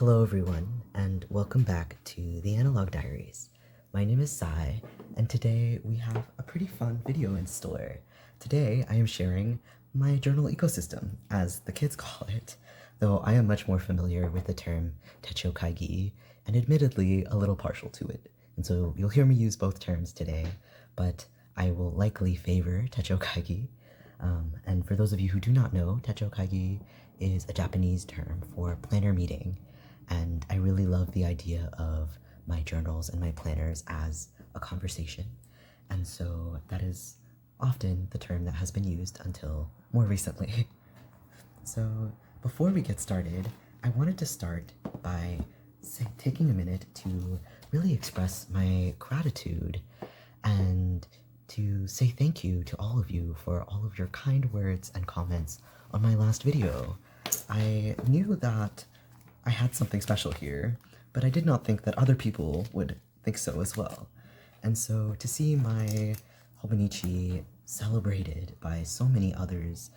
Hello everyone, and welcome back to the Analog Diaries. My name is Sy, and today we have a pretty fun video in store. Today I am sharing my journal ecosystem, as the kids call it, though I am much more familiar with the term techo kaigi, and admittedly a little partial to it. And so you'll hear me use both terms today, but I will likely favor techo kaigi. And for those of you who do not know, techo kaigi is a Japanese term for planner meeting, and I really love the idea of my journals and my planners as a conversation. And so that is often the term that has been used until more recently. So before we get started, I wanted to start by taking a minute to really express my gratitude and to say thank you to all of you for all of your kind words and comments on my last video. I knew that I had something special here, but I did not think that other people would think so as well. And so to see my Hobonichi celebrated by so many others,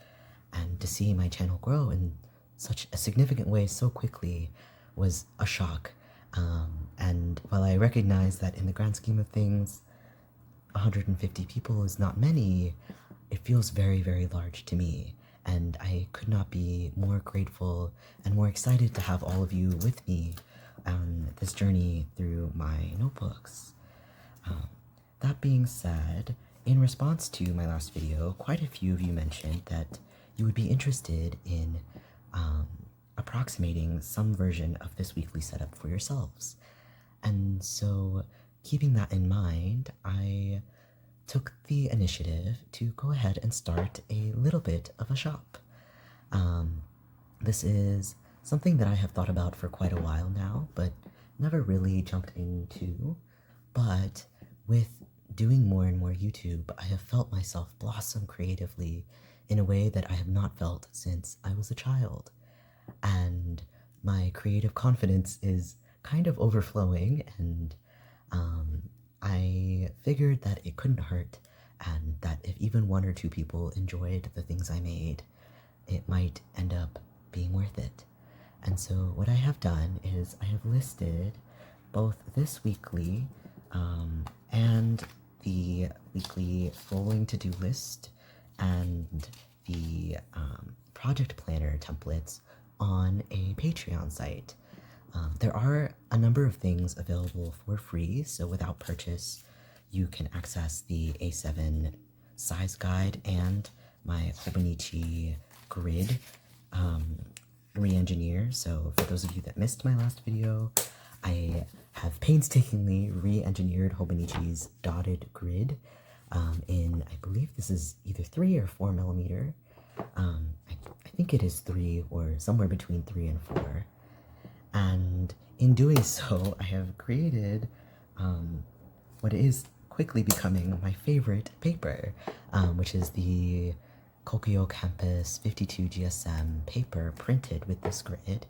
and to see my channel grow in such a significant way so quickly was a shock. And while I recognize that in the grand scheme of things, 150 people is not many, it feels very, very large to me. And I could not be more grateful and more excited to have all of you with me on this journey through my notebooks. That being said, in response to my last video, quite a few of you mentioned that you would be interested in approximating some version of this weekly setup for yourselves. And so, keeping that in mind, I took the initiative to go ahead and start a little bit of a shop. This is something that I have thought about for quite a while now, but never really jumped into. But with doing more and more YouTube, I have felt myself blossom creatively in a way that I have not felt since I was a child. And my creative confidence is kind of overflowing, and I figured that it couldn't hurt, and that if even one or two people enjoyed the things I made, it might end up being worth it. And so what I have done is I have listed both this weekly and the weekly rolling to-do list and the project planner templates on a Patreon site. There are a number of things available for free, so without purchase, you can access the A7 size guide and my Hobonichi grid re-engineer. So for those of you that missed my last video, I have painstakingly re-engineered Hobonichi's dotted grid in, I believe this is either 3 or 4 millimeter. I think it is 3, or somewhere between 3 and 4. And in doing so, I have created what is quickly becoming my favorite paper, which is the Kokyo Campus 52 GSM paper printed with this grid.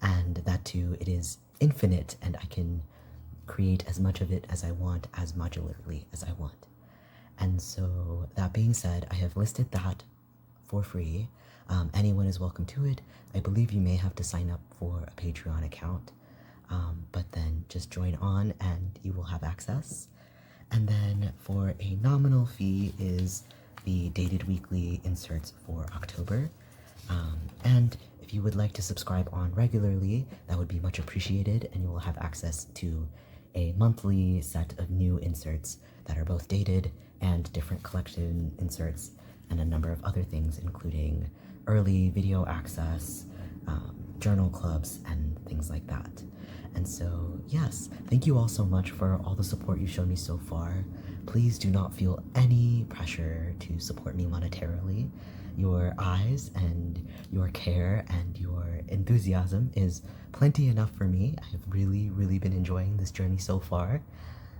And that too, it is infinite, and I can create as much of it as I want, as modularly as I want. And so, that being said, I have listed that for free. Anyone is welcome to it. I believe you may have to sign up for a Patreon account, but then just join on and you will have access. And then for a nominal fee is the dated weekly inserts for October. And if you would like to subscribe on regularly, that would be much appreciated, and you will have access to a monthly set of new inserts that are both dated and different collection inserts, and a number of other things, including early video access, journal clubs, and things like that. And so, yes, thank you all so much for all the support you've shown me so far. Please do not feel any pressure to support me monetarily. Your eyes and your care and your enthusiasm is plenty enough for me. I have really, really been enjoying this journey so far,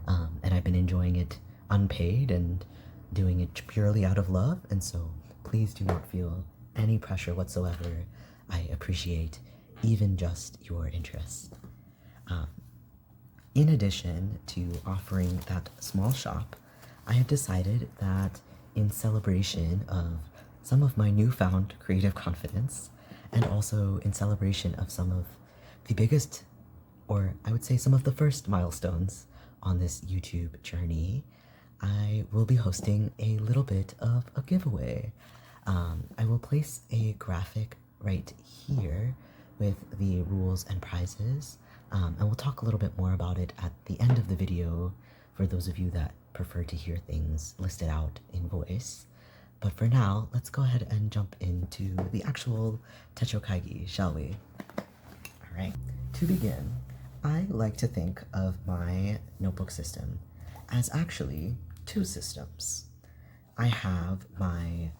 and I've been enjoying it unpaid and doing it purely out of love, and so please do not feel any pressure whatsoever. I appreciate even just your interest. In addition to offering that small shop, I have decided that in celebration of some of my newfound creative confidence, and also in celebration of some of the biggest, or I would say some of the first milestones on this YouTube journey, I will be hosting a little bit of a giveaway. I will place a graphic right here with the rules and prizes, and we'll talk a little bit more about it at the end of the video for those of you that prefer to hear things listed out in voice. But for now, let's go ahead and jump into the actual Techokaigi, shall we? Alright, to begin, I like to think of my notebook system as actually two systems. I have my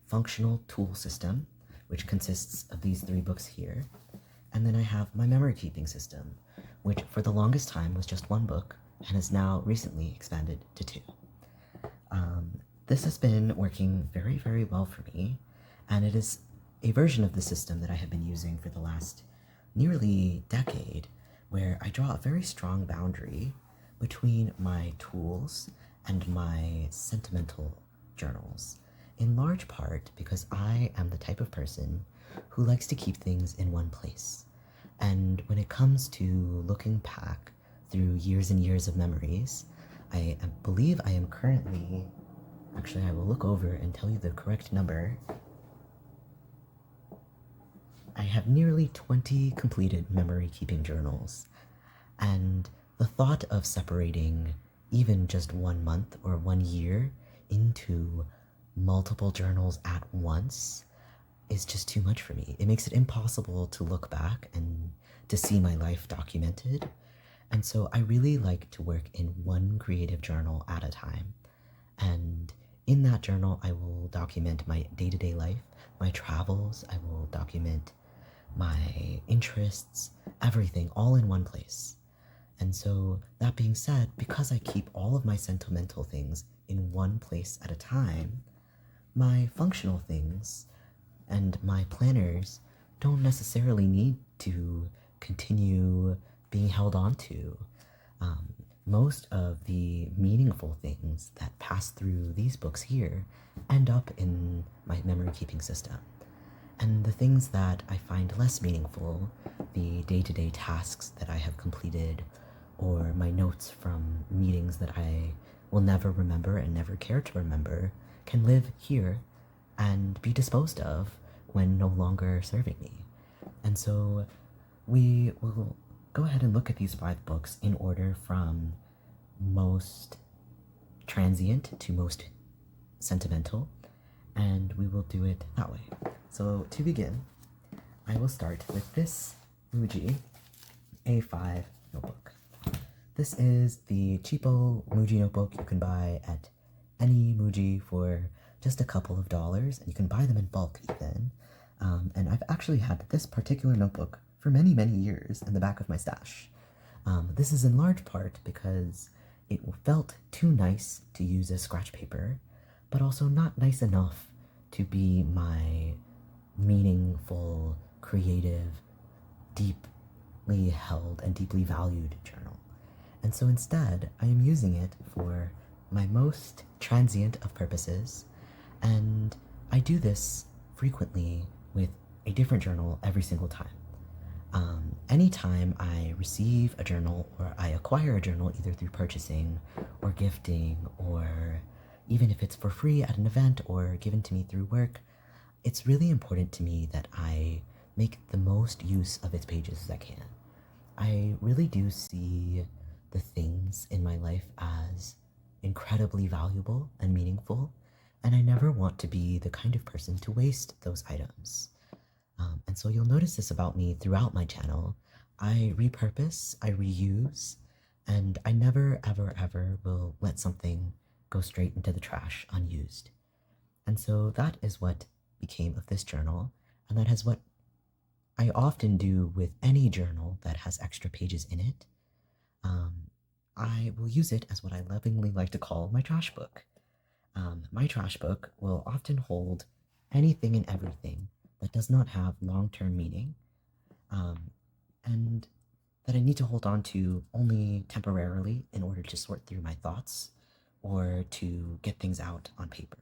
functional tool system, which consists of these 3 books here, and then I have my memory keeping system, which for the longest time was just 1 book and has now recently expanded to 2. This has been working very, very well for me, and it is a version of the system that I have been using for the last nearly decade, where I draw a very strong boundary between my tools and my sentimental journals, in large part because I am the type of person who likes to keep things in one place. And when it comes to looking back through years and years of memories, I believe I am currently, actually I will look over and tell you the correct number. I have nearly 20 completed memory keeping journals, and the thought of separating even just 1 month or 1 year into multiple journals at once is just too much for me. It makes it impossible to look back and to see my life documented. And so I really like to work in one creative journal at a time. And in that journal, I will document my day-to-day life, my travels, I will document my interests, everything, all in one place. And so, that being said, because I keep all of my sentimental things in one place at a time, my functional things and my planners don't necessarily need to continue being held on to. Most of the meaningful things that pass through these books here end up in my memory keeping system. And the things that I find less meaningful, the day-to-day tasks that I have completed, or my notes from meetings that I will never remember and never care to remember, can live here and be disposed of when no longer serving me. And so we will go ahead and look at these 5 books in order from most transient to most sentimental, and we will do it that way. So to begin, I will start with this Muji A5 notebook. This is the cheapo Muji notebook you can buy at any Muji for just a couple of dollars, and you can buy them in bulk even. And I've actually had this particular notebook for many, many years in the back of my stash. This is in large part because it felt too nice to use as scratch paper, but also not nice enough to be my meaningful, creative, deeply held, and deeply valued journal. And so instead, I am using it for my most transient of purposes, and I do this frequently with a different journal every single time. Anytime I receive a journal or I acquire a journal either through purchasing or gifting, or even if it's for free at an event or given to me through work, it's really important to me that I make the most use of its pages as I can. I really do see the things in my life as incredibly valuable and meaningful, and I never want to be the kind of person to waste those items. And so you'll notice this about me throughout my channel. I repurpose, I reuse, and I never, ever, ever will let something go straight into the trash unused. And so that is what became of this journal, and that is what I often do with any journal that has extra pages in it. I will use it as what I lovingly like to call my trash book. My trash book will often hold anything and everything that does not have long-term meaning, and that I need to hold on to only temporarily in order to sort through my thoughts or to get things out on paper.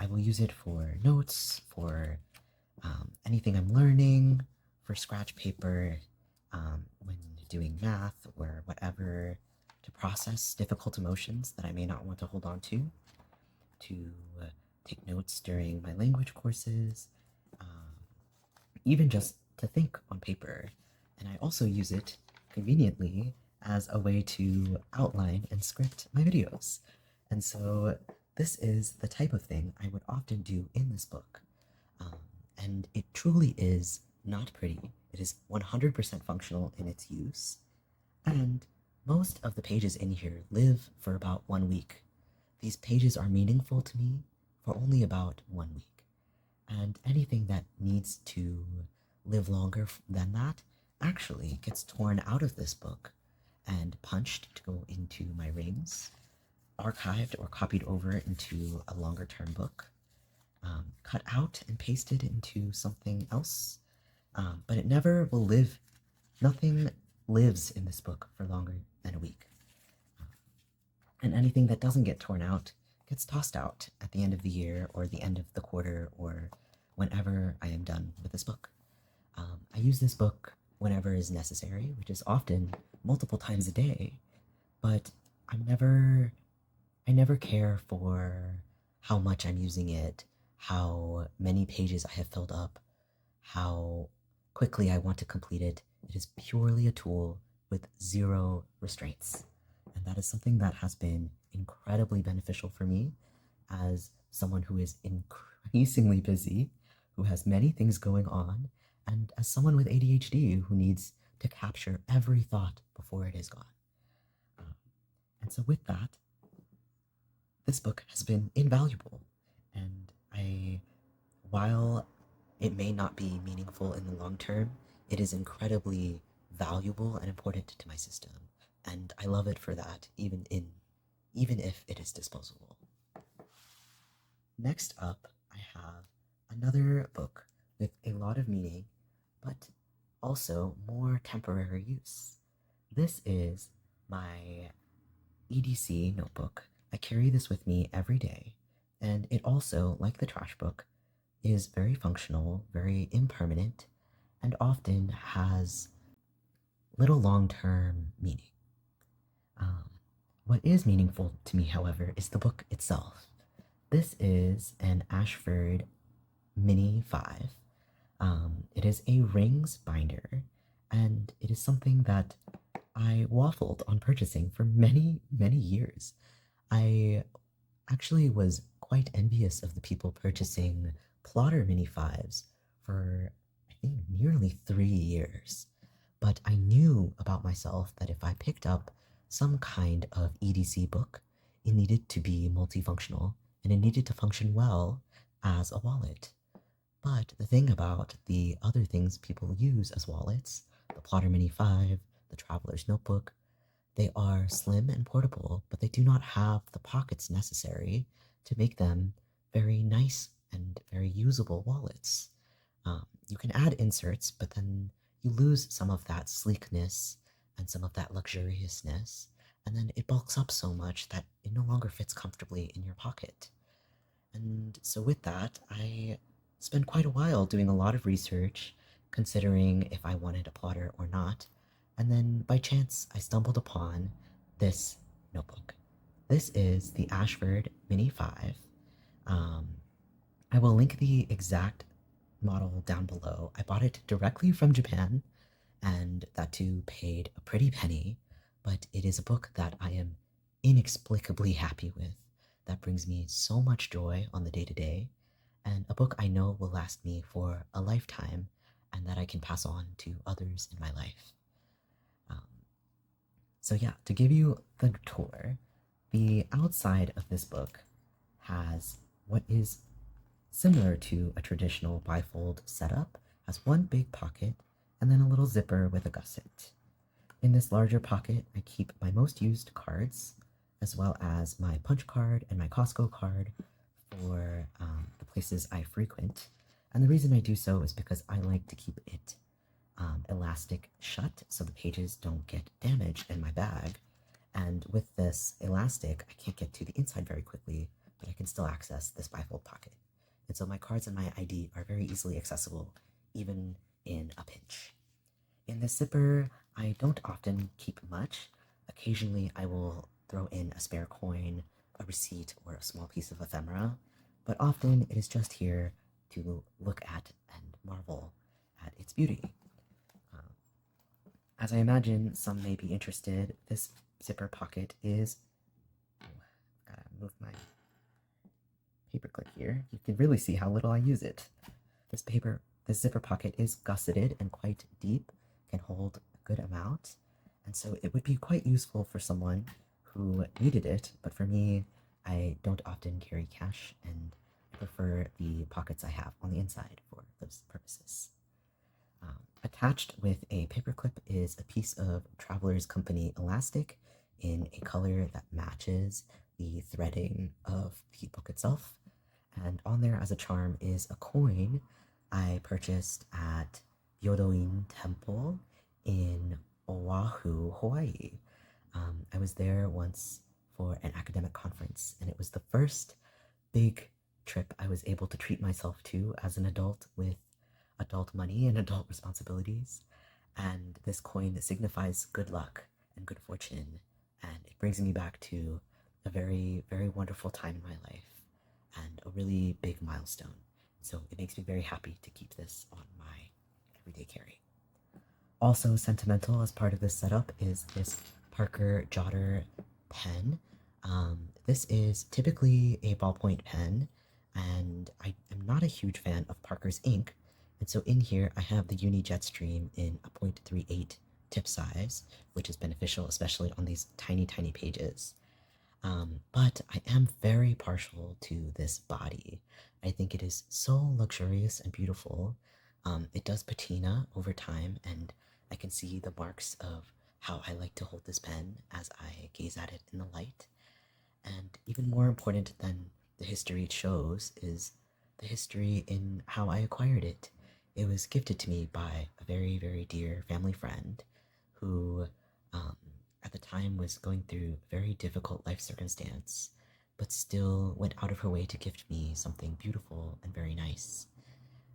I will use it for notes, for anything I'm learning, for scratch paper when doing math or whatever, to process difficult emotions that I may not want to hold on to take notes during my language courses, even just to think on paper. And I also use it conveniently as a way to outline and script my videos. And so this is the type of thing I would often do in this book. And it truly is not pretty. It is 100% functional in its use. And most of the pages in here live for about 1 week. These pages are meaningful to me for only about 1 week. And anything that needs to live longer than that actually gets torn out of this book and punched to go into my rings, archived or copied over into a longer term book, cut out and pasted into something else, but it never will live. Nothing lives in this book for longer than a week. And anything that doesn't get torn out gets tossed out at the end of the year or the end of the quarter or whenever I am done with this book. I use this book whenever is necessary, which is often multiple times a day, but I never care for how much I'm using it, how many pages I have filled up, how quickly I want to complete it. It is purely a tool with zero restraints. And that is something that has been incredibly beneficial for me as someone who is increasingly busy, who has many things going on, and as someone with ADHD who needs to capture every thought before it is gone. And so with that, this book has been invaluable. And while it may not be meaningful in the long term, it is incredibly valuable and important to my system. And I love it for that, even if it is disposable. Next up, I have another book with a lot of meaning, but also more temporary use. This is my EDC notebook. I carry this with me every day, and it also, like the trash book, is very functional, very impermanent, and often has little long-term meaning. What is meaningful to me, however, is the book itself. This is an Ashford Mini 5. It is a rings binder, and it is something that I waffled on purchasing for many, many years. I actually was quite envious of the people purchasing plotter Mini 5s for, I think, nearly 3 years. But I knew about myself that if I picked up some kind of EDC book, it needed to be multifunctional, and it needed to function well as a wallet. But the thing about the other things people use as wallets, the Plotter Mini 5, the Traveler's Notebook, they are slim and portable, but they do not have the pockets necessary to make them very nice and very usable wallets. You can add inserts, but then you lose some of that sleekness and some of that luxuriousness, and then it bulks up so much that it no longer fits comfortably in your pocket. And so with that, I spent quite a while doing a lot of research, considering if I wanted a plotter or not, and then by chance I stumbled upon this notebook. This is the Ashford Mini 5. I will link the exact model down below. I bought it directly from Japan, and that too paid a pretty penny, but it is a book that I am inexplicably happy with, that brings me so much joy on the day-to-day, and a book I know will last me for a lifetime, and that I can pass on to others in my life. So yeah, to give you the tour, the outside of this book has what is similar to a traditional bifold setup, has one big pocket, and then a little zipper with a gusset. In this larger pocket, I keep my most used cards, as well as my punch card and my Costco card for the places I frequent. And the reason I do so is because I like to keep it elastic shut so the pages don't get damaged in my bag. And with this elastic, I can't get to the inside very quickly, but I can still access this bifold pocket. And so my cards and my ID are very easily accessible, even in a pinch. In this zipper, I don't often keep much. Occasionally, I will throw in a spare coin, a receipt, or a small piece of ephemera, but often it is just here to look at and marvel at its beauty. As I imagine some may be interested, this zipper pocket is... gotta move my paperclip here. You can really see how little I use it. This zipper pocket is gusseted and quite deep, can hold a good amount, and so it would be quite useful for someone who needed it, but for me, I don't often carry cash and prefer the pockets I have on the inside for those purposes. Attached with a paperclip is a piece of Traveler's Company elastic in a color that matches the threading of the book itself. And on there as a charm is a coin I purchased at Yodoin Temple in Oahu, Hawaii. I was there once for an academic conference, and it was the first big trip I was able to treat myself to as an adult with adult money and adult responsibilities. And this coin signifies good luck and good fortune, and it brings me back to a very, very wonderful time in my life and a really big milestone. So it makes me very happy to keep this on my everyday carry. Also sentimental as part of this setup is this Parker Jotter pen. This is typically a ballpoint pen, and I am not a huge fan of Parker's ink, and so in here I have the Uni Jetstream in a 0.38 tip size, which is beneficial especially on these tiny, tiny pages. But I am very partial to this body. I think it is so luxurious and beautiful. It does patina over time, and I can see the marks of how I like to hold this pen as I gaze at it in the light. And even more important than the history it shows is the history in how I acquired it. It was gifted to me by a very, very dear family friend who, at the time, was going through a very difficult life circumstance, but still went out of her way to gift me something beautiful and very nice.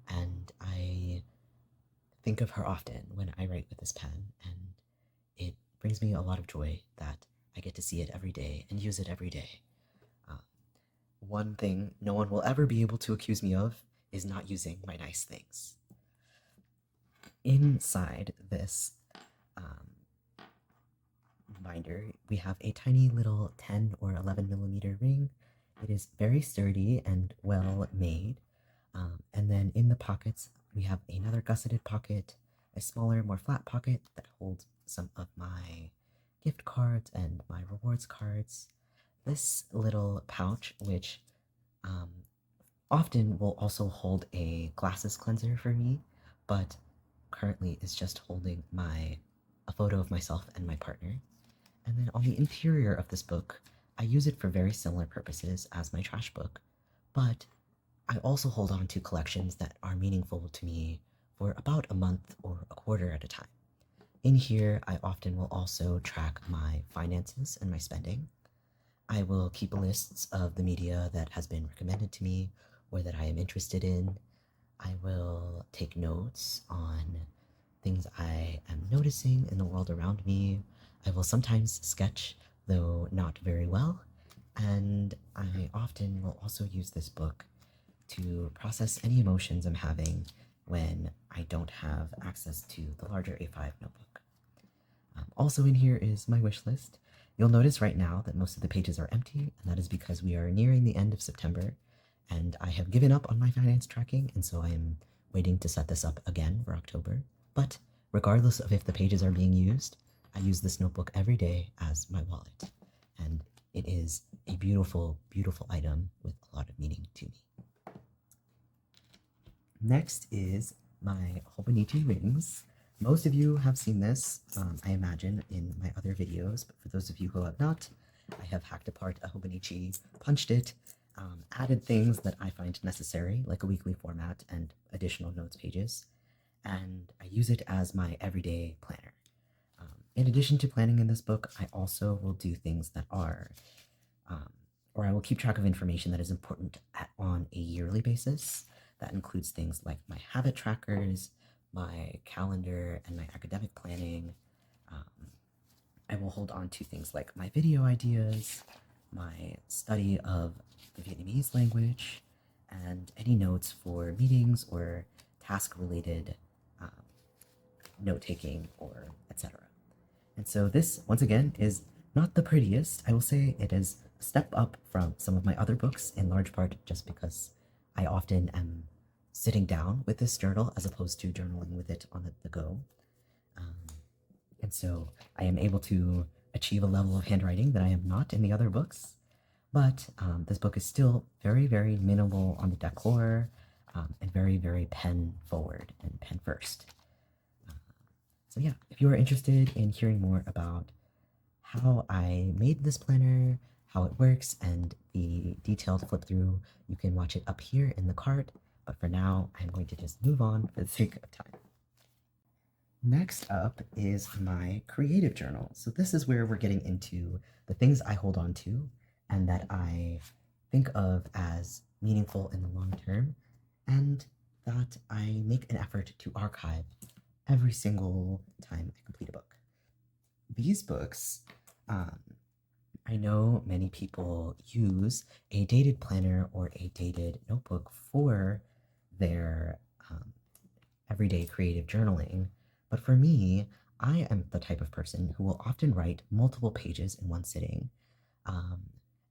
And I think of her often when I write with this pen, and it brings me a lot of joy that I get to see it every day and use it every day. One thing no one will ever be able to accuse me of is not using my nice things. Inside this binder, we have a tiny little 10 or 11 millimeter ring. It is very sturdy and well made. And then in the pockets, we have another gusseted pocket, a smaller, more flat pocket that holds some of my gift cards and my rewards cards. This little pouch, which often will also hold a glasses cleanser for me, but currently is just holding a photo of myself and my partner. And then on the interior of this book, I use it for very similar purposes as my trash book, but I also hold on to collections that are meaningful to me for about a month or a quarter at a time. In here, I often will also track my finances and my spending. I will keep lists of the media that has been recommended to me or that I am interested in. I will take notes on things I am noticing in the world around me. I will sometimes sketch, though not very well, and I often will also use this book to process any emotions I'm having when I don't have access to the larger A5 notebook. Also in here is my wish list. You'll notice right now that most of the pages are empty, and that is because we are nearing the end of September, and I have given up on my finance tracking, and so I am waiting to set this up again for October. But regardless of if the pages are being used, I use this notebook every day as my wallet, and it is a beautiful, beautiful item with a lot of meaning to me. Next is my Hobonichi rings. Most of you have seen this, I imagine, in my other videos, but for those of you who have not, I have hacked apart a Hobonichi, punched it, added things that I find necessary, like a weekly format and additional notes pages, and I use it as my everyday planner. In addition to planning in this book, I also will do things that are, or I will keep track of information that is important on a yearly basis. That includes things like my habit trackers, my calendar and my academic planning. I will hold on to things like my video ideas, my study of the Vietnamese language, and any notes for meetings or task-related note-taking or etc. And so this, once again, is not the prettiest. I will say it is a step up from some of my other books, in large part just because I often am sitting down with this journal as opposed to journaling with it on the go. And so I am able to achieve a level of handwriting that I am not in the other books. But this book is still very, very minimal on the decor and very, very pen forward and pen first. So yeah, if you are interested in hearing more about how I made this planner, how it works, and the detailed flip through, you can watch it up here in the card. But for now, I'm going to just move on for the sake of time. Next up is my creative journal. So this is where we're getting into the things I hold on to and that I think of as meaningful in the long term, and that I make an effort to archive every single time I complete a book. These books, I know many people use a dated planner or a dated notebook for their everyday creative journaling, but for me, I am the type of person who will often write multiple pages in one sitting.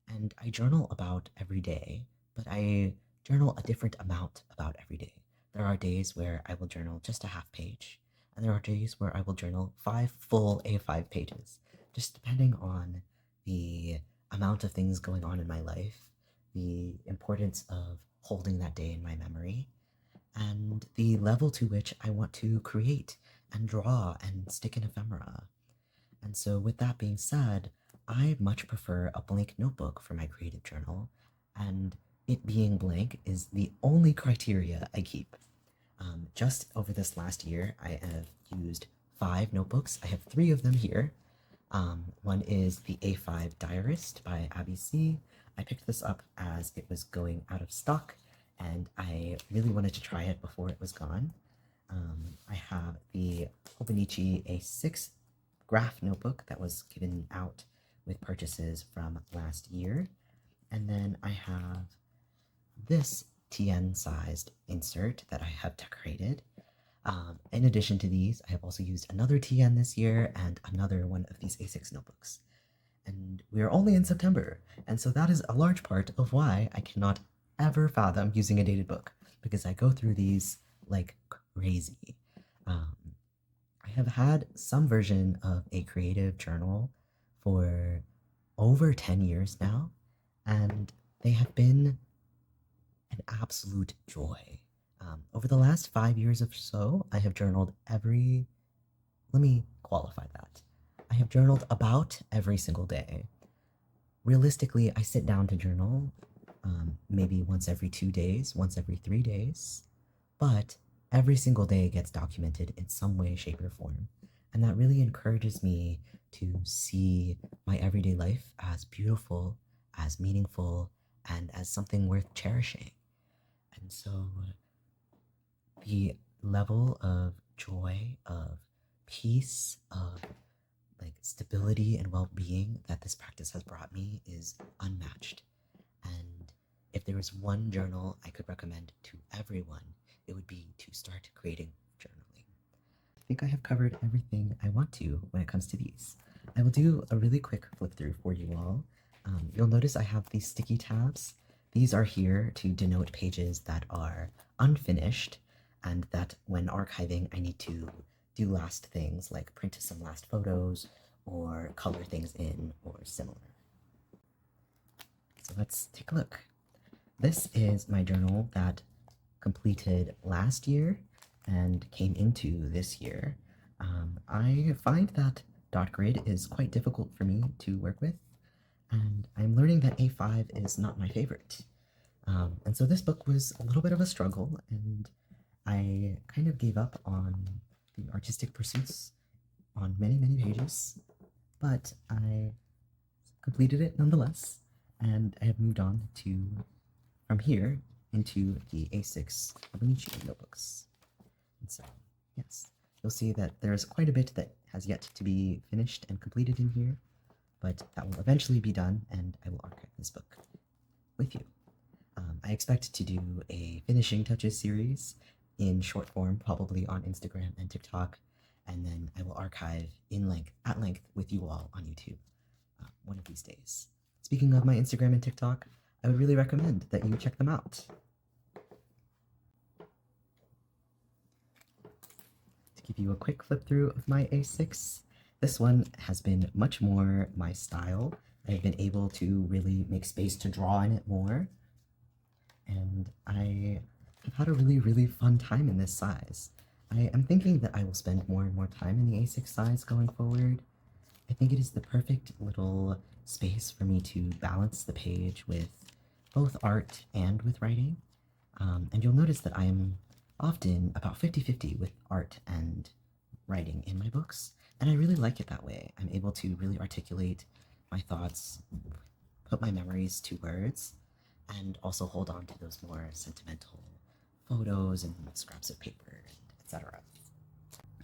And I journal about every day, but I journal a different amount about every day. There are days where I will journal just a half page, and there are days where I will journal 5 full A5 pages, just depending on the amount of things going on in my life, the importance of holding that day in my memory, and the level to which I want to create and draw and stick an ephemera. And so with that being said, I much prefer a blank notebook for my creative journal, and it being blank is the only criteria I keep. Just over this last year, I have used 5 notebooks. I have 3 of them here. One is the A5 Diarist by Abbey Sy. I picked this up as it was going out of stock, and I really wanted to try it before it was gone. I have the Hobonichi A6 graph notebook that was given out with purchases from last year. And then I have this TN-sized insert that I have decorated. In addition to these, I have also used another TN this year and another one of these A6 notebooks. And we are only in September, and so that is a large part of why I cannot ever fathom using a dated book, because I go through these like crazy. I have had some version of a creative journal for over 10 years now, and they have been an absolute joy. Over the last 5 years or so, I have journaled let me qualify that. I have journaled about every single day. Realistically, I sit down to journal maybe once every 2 days, once every 3 days, but every single day gets documented in some way, shape, or form. And that really encourages me to see my everyday life as beautiful, as meaningful, and as something worth cherishing. And so the level of joy, of peace, of like stability and well-being that this practice has brought me is unmatched. And if there was one journal I could recommend to everyone, it would be to start creating journaling. I think I have covered everything I want to when it comes to these. I will do a really quick flip through for you all. You'll notice I have these sticky tabs. These are here to denote pages that are unfinished and that when archiving I need to do last things like print some last photos or color things in or similar. So let's take a look. This is my journal that completed last year and came into this year. I find that dot grid is quite difficult for me to work with, and I'm learning that A5 is not my favorite. And so this book was a little bit of a struggle, and I kind of gave up on the artistic pursuits on many, many pages, but I completed it nonetheless, and I have moved on from here into the A6 Hobonichi notebooks. And so you'll see that there's quite a bit that has yet to be finished and completed in here, but that will eventually be done, and I will archive this book with you. I expect to do a finishing touches series in short form, probably on Instagram and TikTok, and then I will archive at length with you all on YouTube one of these days. Speaking of my Instagram and TikTok, I would really recommend that you check them out. To give you a quick flip through of my A6, this one has been much more my style. I've been able to really make space to draw in it more, and I have had a really, really fun time in this size. I am thinking that I will spend more and more time in the A6 size going forward. I think it is the perfect little space for me to balance the page with both art and with writing. And you'll notice that I am often about 50-50 with art and writing in my books, and I really like it that way. I'm able to really articulate my thoughts, put my memories to words, and also hold on to those more sentimental photos and scraps of paper, etc.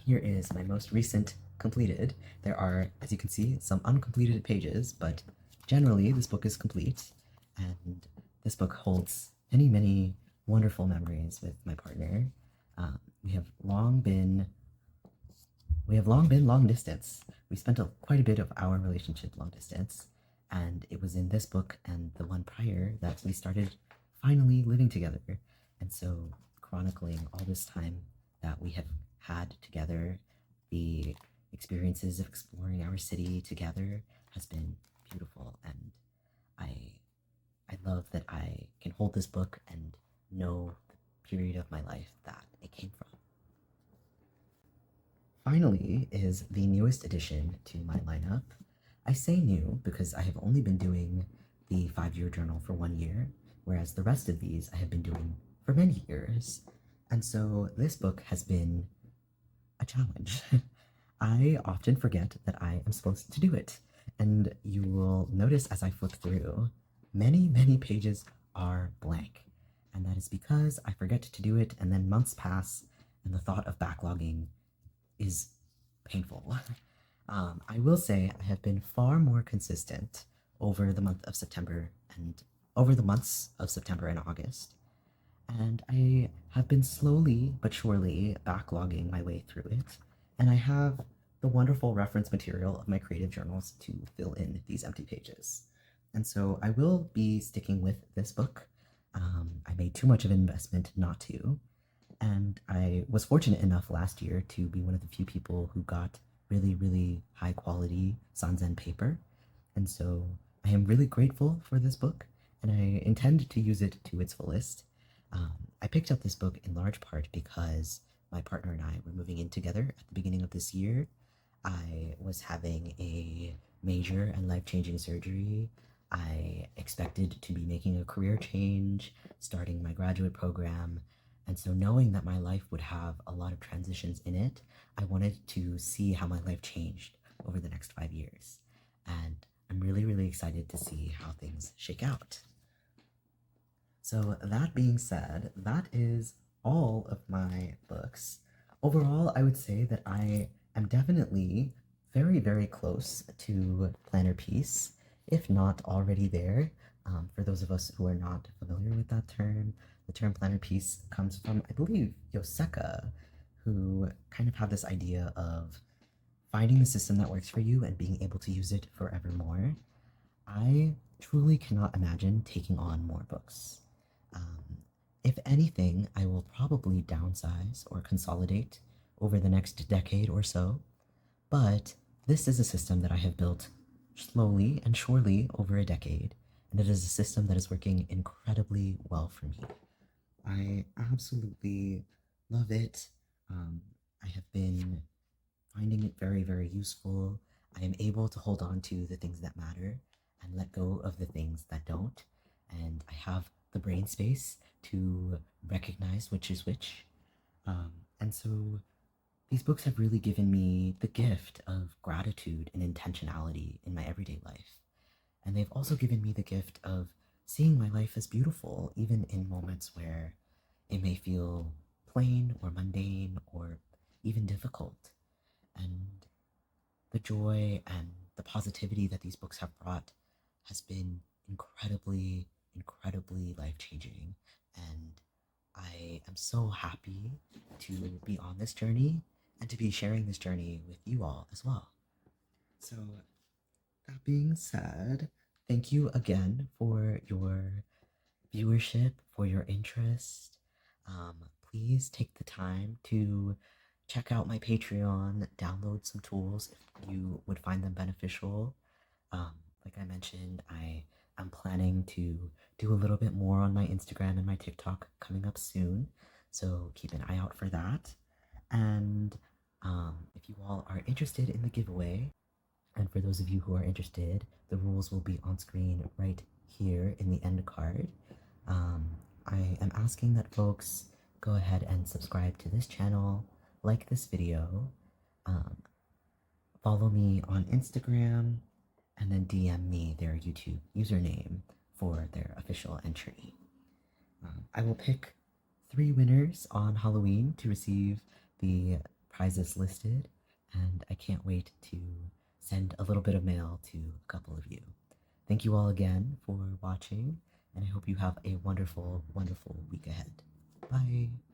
Here is my most recent completed. There are, as you can see, some uncompleted pages, but generally this book is complete, and this book holds many, many wonderful memories with my partner. We have long been long distance. We spent quite a bit of our relationship long distance, and it was in this book and the one prior that we started finally living together. And so chronicling all this time that we have had together, the experiences of exploring our city together has been beautiful, and I love that I can hold this book and know the period of my life that it came from. Finally is the newest addition to my lineup. I say new because I have only been doing the 5-year journal for 1 year, whereas the rest of these I have been doing for many years. And so this book has been a challenge. I often forget that I am supposed to do it, and you will notice as I flip through, many, many pages are blank, and that is because I forget to do it, and then months pass, and the thought of backlogging is painful. I will say I have been far more consistent over the month of September and over the months of September and August, and I have been slowly but surely backlogging my way through it, and I have the wonderful reference material of my creative journals to fill in these empty pages. And so I will be sticking with this book. I made too much of an investment not to, and I was fortunate enough last year to be one of the few people who got really, really high quality sans pen paper, and so I am really grateful for this book, and I intend to use it to its fullest. I picked up this book in large part because my partner and I were moving in together at the beginning of this year. I was having a major and life-changing surgery. I expected to be making a career change, starting my graduate program, and so knowing that my life would have a lot of transitions in it, I wanted to see how my life changed over the next 5 years. And I'm really, really excited to see how things shake out. So that being said, that is all of my books. Overall, I would say that I am definitely very, very close to planner piece, if not already there. For those of us who are not familiar with that term, the term planner piece comes from, I believe, Yoseka, who kind of had this idea of finding the system that works for you and being able to use it forevermore. I truly cannot imagine taking on more books. If anything, I will probably downsize or consolidate over the next decade or so, but this is a system that I have built slowly and surely over a decade, and it is a system that is working incredibly well for me. I absolutely love it. I have been finding it very, very useful. I am able to hold on to the things that matter and let go of the things that don't, and I have the brain space to recognize which is which. And so these books have really given me the gift of gratitude and intentionality in my everyday life. And they've also given me the gift of seeing my life as beautiful, even in moments where it may feel plain or mundane or even even difficult. And the joy and the positivity that these books have brought has been incredibly, incredibly life-changing. And I am so happy to be on this journey and to be sharing this journey with you all as well. So, that being said, thank you again for your viewership, for your interest. Please take the time to check out my Patreon, download some tools if you would find them beneficial. Like I mentioned, I am planning to do a little bit more on my Instagram and my TikTok coming up soon, so keep an eye out for that. And if you all are interested in the giveaway, and for those of you who are interested, the rules will be on screen right here in the end card. I am asking that folks go ahead and subscribe to this channel, like this video, follow me on Instagram, and then DM me their YouTube username for their official entry. I will pick 3 winners on Halloween to receive the prizes listed, and I can't wait to send a little bit of mail to a couple of you. Thank you all again for watching, and I hope you have a wonderful, wonderful week ahead. Bye!